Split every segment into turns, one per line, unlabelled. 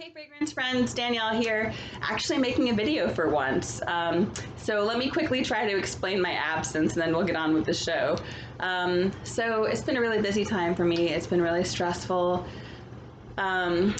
Hey fragrance friends, Danielle here, actually making a video for once. So let me quickly try to explain my absence and then we'll get on with the show. So it's been a really busy time for me. It's been really stressful. A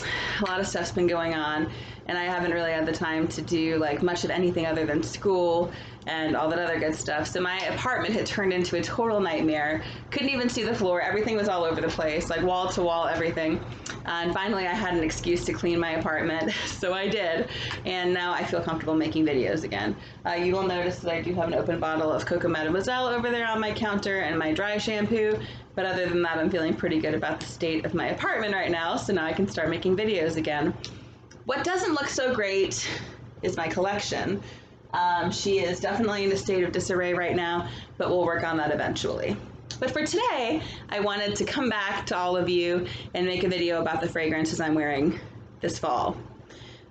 lot of stuff's been going on and I haven't really had the time to do like much of anything other than school and all that other good stuff. So my apartment had turned into a total nightmare. Couldn't even see the floor. Everything was all over the place, like wall to wall, everything. And finally I had an excuse to clean my apartment, so I did. And now I feel comfortable making videos again. You will notice that I do have an open bottle of Coco Mademoiselle over there on my counter and my dry shampoo. But other than that, I'm feeling pretty good about the state of my apartment right now, so now I can start making videos again. What doesn't look so great is my collection. She is definitely in a state of disarray right now, but we'll work on that eventually. But for today, I wanted to come back to all of you and make a video about the fragrances I'm wearing this fall.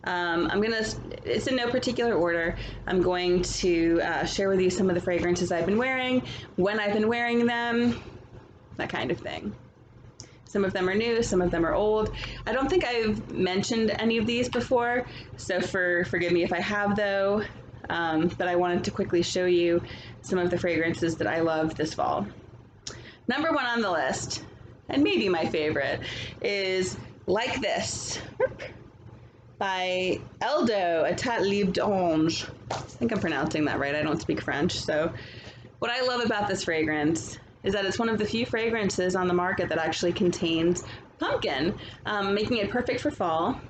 It's in no particular order. I'm going to share with you some of the fragrances I've been wearing, when I've been wearing them, that kind of thing. Some of them are new, some of them are old. I don't think I've mentioned any of these before, so forgive me if I have though, but I wanted to quickly show you some of the fragrances that I love this fall. Number one on the list, and maybe my favorite, is Like This by Eldo, Etat Libre d'Ange. I think I'm pronouncing that right, I don't speak French. So what I love about this fragrance is that it's one of the few fragrances on the market that actually contains pumpkin, making it perfect for fall.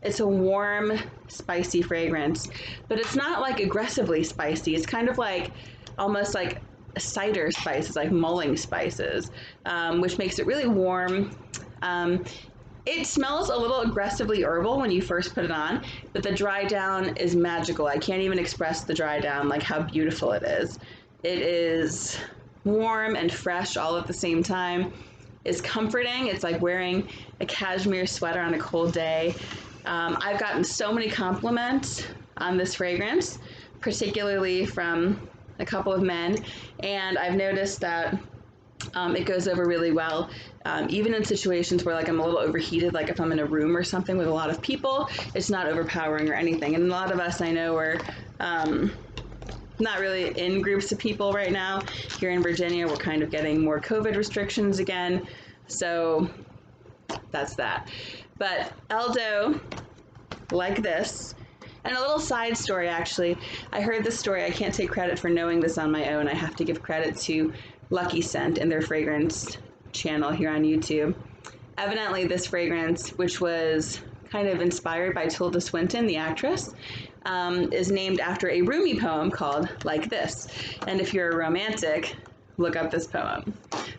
It's a warm, spicy fragrance, but it's not like aggressively spicy. It's kind of like, almost like cider spices, like mulling spices, which makes it really warm. It smells a little aggressively herbal when you first put it on, but the dry down is magical. I can't even express the dry down, like how beautiful it is. It is warm and fresh all at the same time. It's comforting. It's like wearing a cashmere sweater on a cold day. I've gotten so many compliments on this fragrance, particularly from a couple of men, and I've noticed that it goes over really well, even in situations where like I'm a little overheated, like if I'm in a room or something with a lot of people, it's not overpowering or anything. And a lot of us I know are not really in groups of people right now. Here in Virginia, we're kind of getting more COVID restrictions again, so that's that. But Eldo, Like This. And a little side story, actually. I heard this story. I can't take credit for knowing this on my own. I have to give credit to Lucky Scent and their fragrance channel here on YouTube. Evidently, this fragrance, which was kind of inspired by Tilda Swinton, the actress, is named after a Rumi poem called Like This. And if you're a romantic, look up this poem.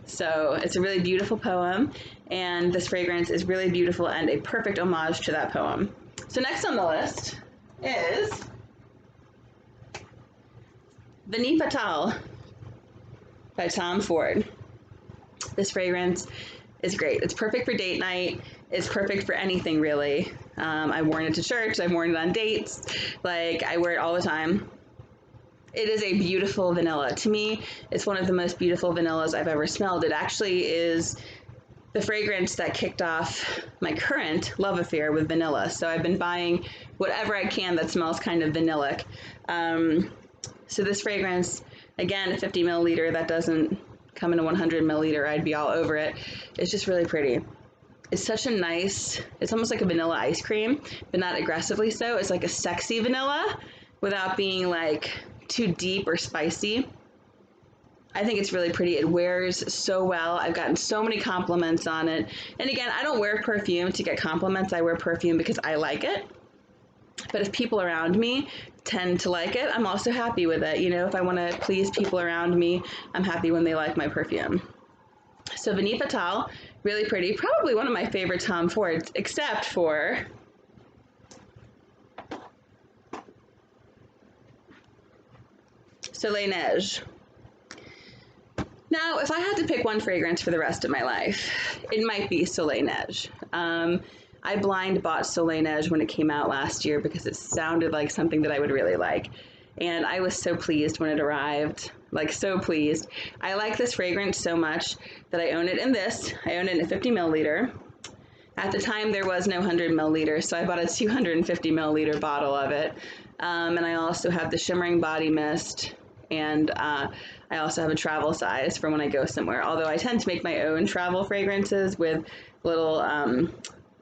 So it's a really beautiful poem, and this fragrance is really beautiful and a perfect homage to that poem. So next on the list is Vanille Fatale by Tom Ford. This fragrance is great. It's perfect for date night. It's perfect for anything, really. I've worn it to church. I've worn it on dates. Like, I wear it all the time. It is a beautiful vanilla. To me, it's one of the most beautiful vanillas I've ever smelled. It actually is the fragrance that kicked off my current love affair with vanilla. So I've been buying whatever I can that smells kind of vanillic. So this fragrance, again, a 50 milliliter, that doesn't come in a 100 milliliter, I'd be all over it. It's just really pretty. It's such a nice, it's almost like a vanilla ice cream, but not aggressively so. It's like a sexy vanilla without being like too deep or spicy. I think it's really pretty. It wears so well. I've gotten so many compliments on it. And again, I don't wear perfume to get compliments. I wear perfume because I like it. But if people around me tend to like it, I'm also happy with it. You know, if I want to please people around me, I'm happy when they like my perfume. So Vanille Fatale, really pretty. Probably one of my favorite Tom Fords, except for Soleil Neige. Now, if I had to pick one fragrance for the rest of my life, it might be Soleil Neige. I blind bought Soleil Neige when it came out last year because it sounded like something that I would really like. And I was so pleased when it arrived, like so pleased. I like this fragrance so much that I own it in this. I own it in a 50 milliliter. At the time, there was no 100 milliliters, so I bought a 250 milliliter bottle of it. And I also have the shimmering body mist, and I also have a travel size for when I go somewhere. Although I tend to make my own travel fragrances with little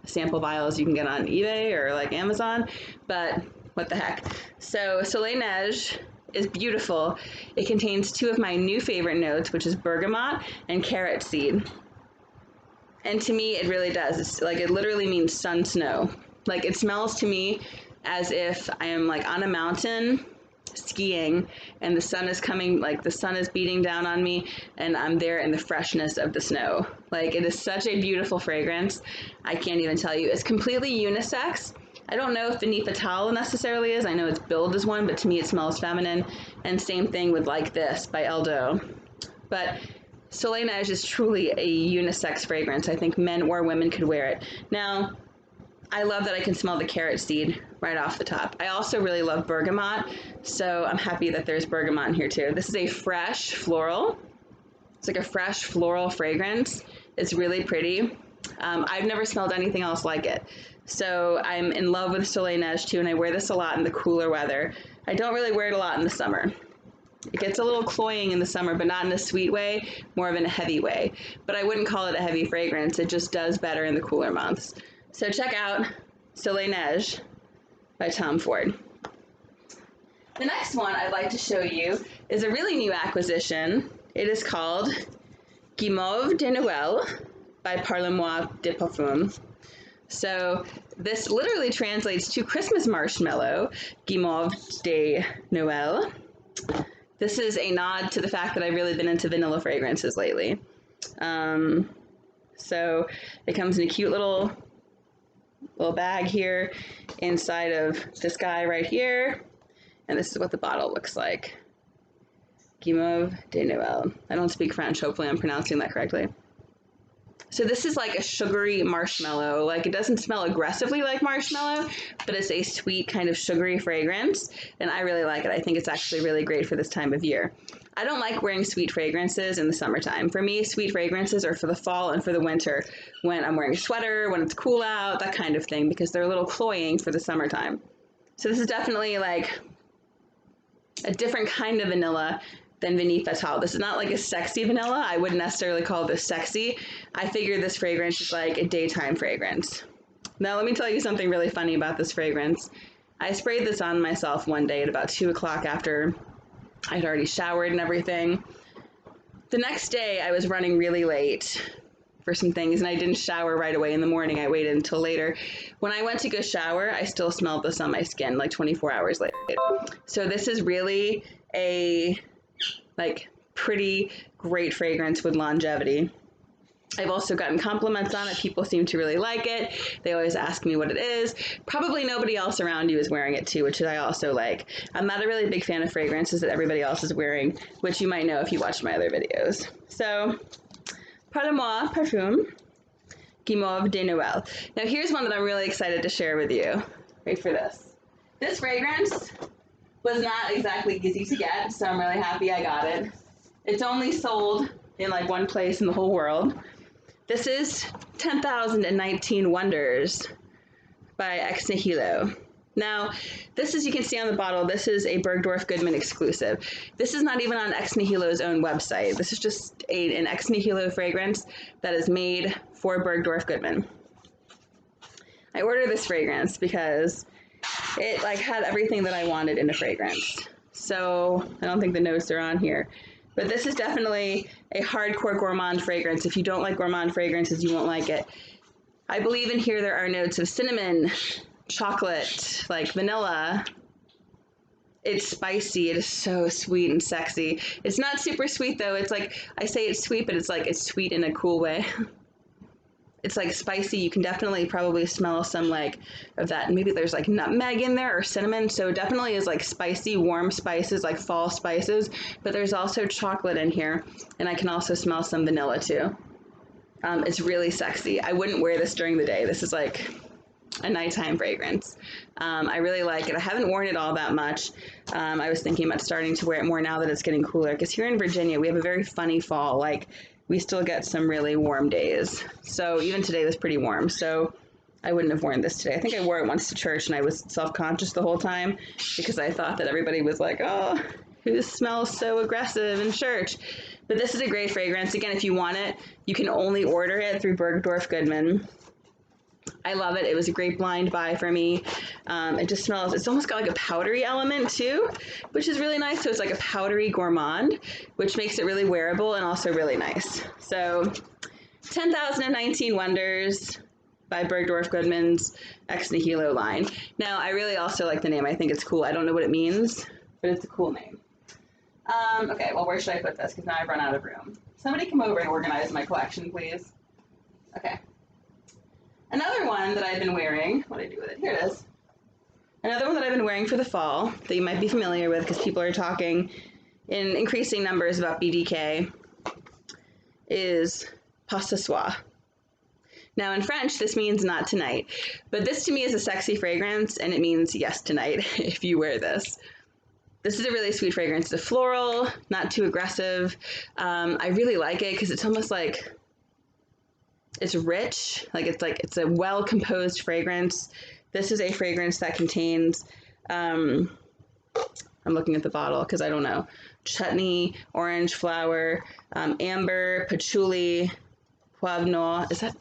sample vials you can get on eBay or like Amazon, but what the heck. So Soleil Neige is beautiful. It contains two of my new favorite notes, which is bergamot and carrot seed. And to me, it really does. It's like, it literally means sun snow. Like, it smells to me as if I am like on a mountain skiing and the sun is coming, like the sun is beating down on me and I'm there in the freshness of the snow. Like, it is such a beautiful fragrance. I can't even tell you. It's completely unisex. I don't know if Vanille Fatale necessarily is. I know it's billed as one, but to me it smells feminine. And same thing with Like This by Eldo. But Soleil Neige is truly a unisex fragrance. I think men or women could wear it. Now, I love that I can smell the carrot seed right off the top. I also really love bergamot, so I'm happy that there's bergamot in here too. This is a fresh floral. It's like a fresh floral fragrance. It's really pretty. I've never smelled anything else like it. So I'm in love with Soleil Neige too, and I wear this a lot in the cooler weather. I don't really wear it a lot in the summer. It gets a little cloying in the summer, but not in a sweet way, more of in a heavy way. But I wouldn't call it a heavy fragrance. It just does better in the cooler months. So check out Soleil Neige by Tom Ford. The next one I'd like to show you is a really new acquisition. It is called Guimauve de Noël by Parle-moi de Perfume. So this literally translates to Christmas marshmallow, Guimauve de Noël. This is a nod to the fact that I've really been into vanilla fragrances lately. So it comes in a cute little bag here inside of this guy right here. And this is what the bottle looks like. Guimauve de Noël. I don't speak French, hopefully I'm pronouncing that correctly. So this is like a sugary marshmallow. Like, it doesn't smell aggressively like marshmallow, but it's a sweet kind of sugary fragrance, and I really like it. I think it's actually really great for this time of year. I don't like wearing sweet fragrances in the summertime. For me, sweet fragrances are for the fall and for the winter, when I'm wearing a sweater, when it's cool out, that kind of thing, because they're a little cloying for the summertime. So this is definitely like a different kind of vanilla than Vanille Fatale. This is not like a sexy vanilla. I wouldn't necessarily call this sexy. I figure this fragrance is like a daytime fragrance. Now let me tell you something really funny about this fragrance. I sprayed this on myself one day at about 2 o'clock after I'd already showered and everything. The next day I was running really late for some things and I didn't shower right away in the morning. I waited until later. When I went to go shower, I still smelled this on my skin like 24 hours later. So this is really a like pretty great fragrance with longevity. I've also gotten compliments on it. People seem to really like it. They always ask me what it is. Probably nobody else around you is wearing it too, which I also like. I'm not a really big fan of fragrances that everybody else is wearing, which you might know if you watched my other videos. So, Parle-moi Perfume, Guimauve de Noël. Now here's one that I'm really excited to share with you. Wait for this. This fragrance was not exactly easy to get, so I'm really happy I got it. It's only sold in like one place in the whole world. This is 10,019 Wonders by Ex Nihilo. Now, this, as you can see on the bottle, this is a Bergdorf Goodman exclusive. This is not even on Ex Nihilo's own website. This is just an Ex Nihilo fragrance that is made for Bergdorf Goodman. I ordered this fragrance because it like had everything that I wanted in a fragrance. So I don't think the notes are on here, but this is definitely a hardcore gourmand fragrance. If you don't like gourmand fragrances, you won't like it. I believe in here there are notes of cinnamon, chocolate, like vanilla. It's spicy. It is so sweet and sexy. It's not super sweet though. It's like, I say it's sweet, but it's like it's sweet in a cool way. It's like spicy. You can definitely probably smell some like of that. Maybe there's like nutmeg in there or cinnamon. So it definitely is like spicy, warm spices, like fall spices. But there's also chocolate in here. And I can also smell some vanilla too. It's really sexy. I wouldn't wear this during the day. This is like a nighttime fragrance. I really like it. I haven't worn it all that much. I was thinking about starting to wear it more now that it's getting cooler. Because here in Virginia, we have a very funny fall. Like, we still get some really warm days. So even today was pretty warm. So I wouldn't have worn this today. I think I wore it once to church and I was self-conscious the whole time because I thought that everybody was like, oh, who smells so aggressive in church? But this is a great fragrance. Again, if you want it, you can only order it through Bergdorf Goodman. I love it. It was a great blind buy for me. It just smells, it's almost got like a powdery element too, which is really nice. So it's like a powdery gourmand, which makes it really wearable and also really nice. So 10,019 Wonders by Bergdorf Goodman's Ex Nihilo line. Now, I really also like the name. I think it's cool. I don't know what it means, but it's a cool name. Okay, well, where should I put this? Because now I've run out of room. Somebody come over and organize my collection, please. Okay. Another one that I've been wearing, what do I do with it? Here it is. Another one that I've been wearing for the fall that you might be familiar with because people are talking in increasing numbers about BDK is Pas ce soir. Now in French, this means not tonight, but this to me is a sexy fragrance and it means yes tonight if you wear this. This is a really sweet fragrance. It's a floral, not too aggressive. I really like it because it's almost like, it's rich, it's a well-composed fragrance. This is a fragrance that contains, I'm looking at the bottle because I don't know, chutney, orange flower, amber, patchouli, poivre noir. Is that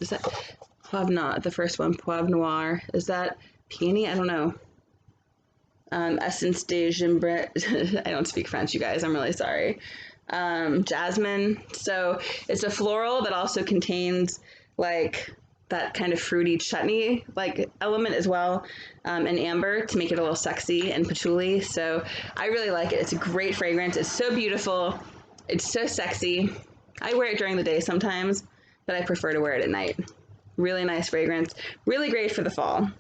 poivre noir? The first one, poivre noir. Is that peony? I don't know. Essence de Gimbre. I don't speak French, you guys. I'm really sorry. Jasmine. So it's a floral that also contains like that kind of fruity chutney like element as well, and amber to make it a little sexy, and patchouli. So I really like it. It's a great fragrance. It's so beautiful. It's so sexy. I wear it during the day sometimes, but I prefer to wear it at night. Really nice fragrance. Really great for the fall.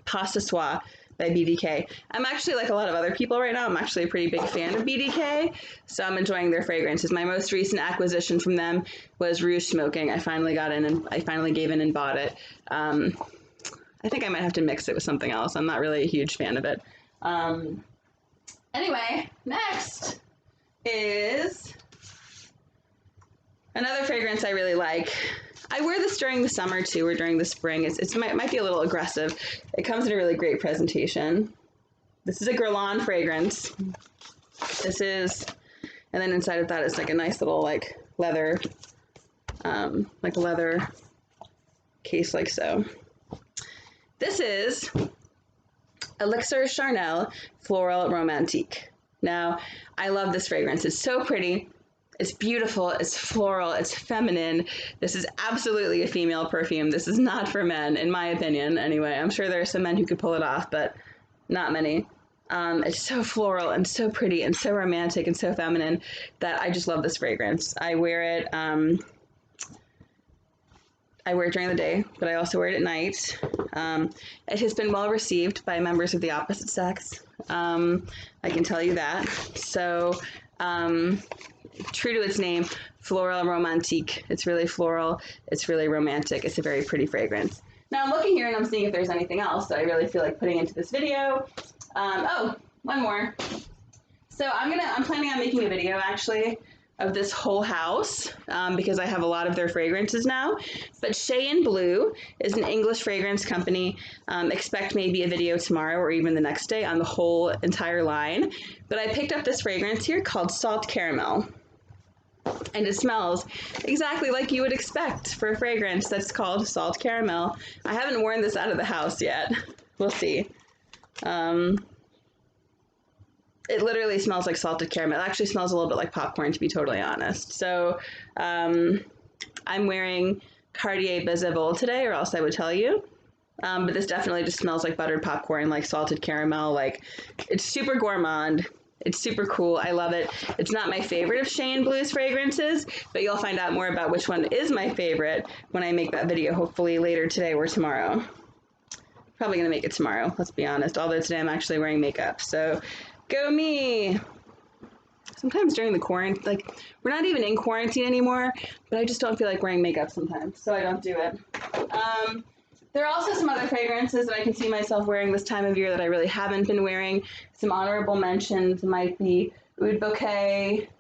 Pas ce soir by BDK. I'm actually, like a lot of other people right now, I'm actually a pretty big fan of BDK, so I'm enjoying their fragrances. My most recent acquisition from them was Rouge Smoking. I finally got in and I finally gave in and bought it. I think I might have to mix it with something else. I'm not really a huge fan of it. Anyway, next is another fragrance I really like. I wear this during the summer too, or during the spring. It might be a little aggressive. It comes in a really great presentation. This is a Guerlain fragrance. This is, and then inside of that is like a nice little like leather case like so. This is Elixir Charnel Floral Romantique. Now, I love this fragrance. It's so pretty. It's beautiful, it's floral, it's feminine. This is absolutely a female perfume. This is not for men, in my opinion, anyway. I'm sure there are some men who could pull it off, but not many. It's so floral and so pretty and so romantic and so feminine that I just love this fragrance. I wear it during the day, but I also wear it at night. It has been well received by members of the opposite sex. I can tell you that. So, true to its name, Floral Romantique. It's really floral. It's really romantic. It's a very pretty fragrance. Now I'm looking here and I'm seeing if there's anything else that I really feel like putting into this video. Oh, one more. So I'm planning on making a video actually of this whole house because I have a lot of their fragrances now. But Cheyenne Blue is an English fragrance company. Expect maybe a video tomorrow or even the next day on the whole entire line. But I picked up this fragrance here called Salt Caramel. And it smells exactly like you would expect for a fragrance that's called Salt Caramel. I haven't worn this out of the house yet. We'll see. It literally smells like salted caramel. It actually smells a little bit like popcorn, to be totally honest. So I'm wearing Cartier Bezavol today, or else I would tell you. But this definitely just smells like buttered popcorn, like salted caramel. Like, it's super gourmand. It's super cool. I love it. It's not my favorite of Cheyenne Blue's fragrances, but you'll find out more about which one is my favorite when I make that video, hopefully later today or tomorrow. Probably going to make it tomorrow, let's be honest, although today I'm actually wearing makeup, so go me! Sometimes during the quarantine, like, we're not even in quarantine anymore, but I just don't feel like wearing makeup sometimes, so I don't do it. There are also some other fragrances that I can see myself wearing this time of year that I really haven't been wearing. Some honorable mentions might be Oud Bouquet,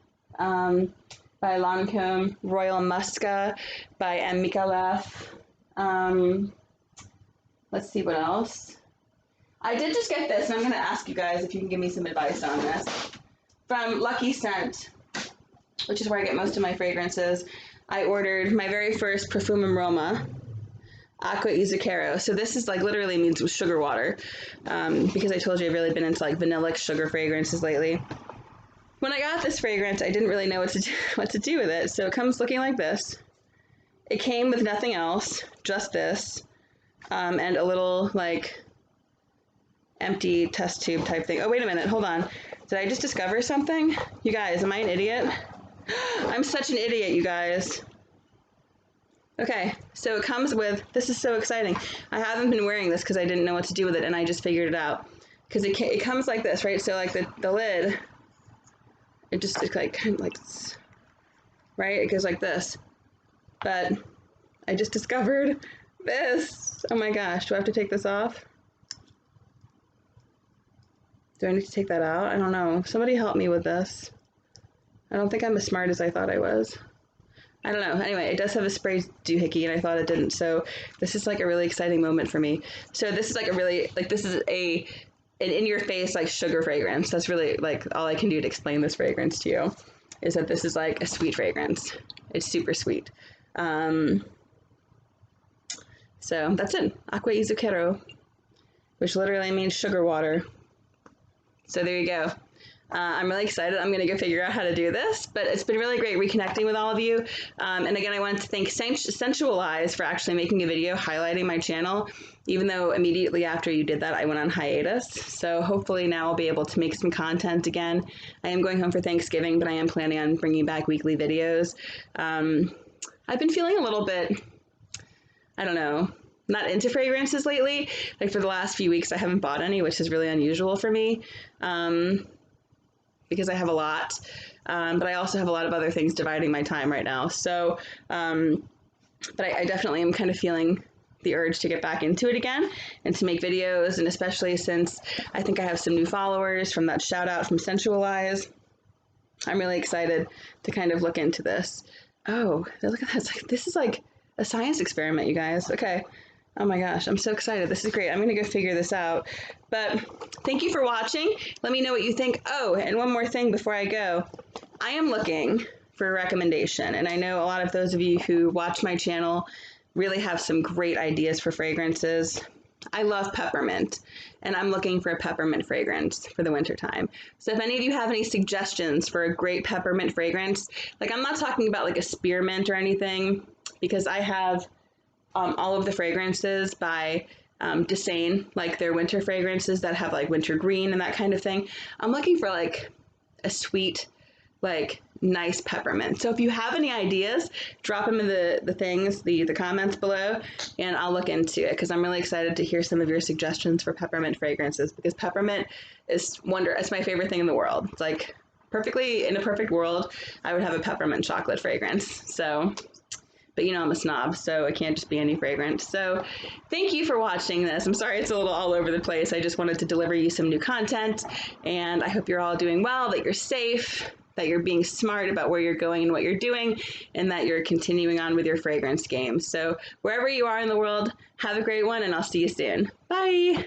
by Lancome, Royal Musca by M. Micallef. Let's see what else. I did just get this, and I'm going to ask you guys if you can give me some advice on this. From Lucky Scent, which is where I get most of my fragrances, I ordered my very first Perfume Aroma, Aqua Izucaro. So this is like literally means sugar water, because I told you I've really been into like vanillic sugar fragrances lately. When I got this fragrance, I didn't really know what to do with it. So it comes looking like this. It came with nothing else, just this, and a little like empty test tube type thing. Oh, wait a minute, hold on. Did I just discover something? You guys, am I an idiot? I'm such an idiot, you guys. Okay, so it comes with, this is so exciting. I haven't been wearing this because I didn't know what to do with it, and I just figured it out. Because it comes like this, right? So like the lid, it's like kind of like, right? It goes like this. But I just discovered this. Oh my gosh, do I have to take this off? Do I need to take that out? I don't know. Somebody help me with this. I don't think I'm as smart as I thought I was. I don't know. Anyway, it does have a spray doohickey, and I thought it didn't. So this is like a really exciting moment for me. So this is like a really, like this is an in-your-face like sugar fragrance. That's really like all I can do to explain this fragrance to you, is that this is like a sweet fragrance. It's super sweet. So that's it. Aqua Izucaro, which literally means sugar water. So there you go. I'm really excited. I'm going to go figure out how to do this, but it's been really great reconnecting with all of you. And again, I wanted to thank Sensualize for actually making a video highlighting my channel, even though immediately after you did that, I went on hiatus. So hopefully now I'll be able to make some content again. I am going home for Thanksgiving, but I am planning on bringing back weekly videos. I've been feeling a little bit, I don't know, not into fragrances lately. Like for the last few weeks, I haven't bought any, which is really unusual for me. Because I have a lot, but I also have a lot of other things dividing my time right now. So, but I definitely am kind of feeling the urge to get back into it again and to make videos, and especially since I think I have some new followers from that shout out from Sensualize. I'm really excited to kind of look into this. Oh, look at that. This is like a science experiment, you guys. Okay. Oh my gosh, I'm so excited. This is great. I'm going to go figure this out. But thank you for watching. Let me know what you think. Oh, and one more thing before I go. I am looking for a recommendation, and I know a lot of those of you who watch my channel really have some great ideas for fragrances. I love peppermint, and I'm looking for a peppermint fragrance for the wintertime. So if any of you have any suggestions for a great peppermint fragrance, like I'm not talking about like a spearmint or anything, because I have all of the fragrances by Desane, like their winter fragrances that have like winter green and that kind of thing. I'm looking for like a sweet, like nice peppermint. So if you have any ideas, drop them in the comments below, and I'll look into it, because I'm really excited to hear some of your suggestions for peppermint fragrances, because peppermint is it's my favorite thing in the world. It's like perfectly, in a perfect world, I would have a peppermint chocolate fragrance. So, but you know I'm a snob, so it can't just be any fragrance. So thank you for watching this. I'm sorry it's a little all over the place. I just wanted to deliver you some new content, and I hope you're all doing well, that you're safe, that you're being smart about where you're going and what you're doing, and that you're continuing on with your fragrance game. So wherever you are in the world, have a great one, and I'll see you soon. Bye!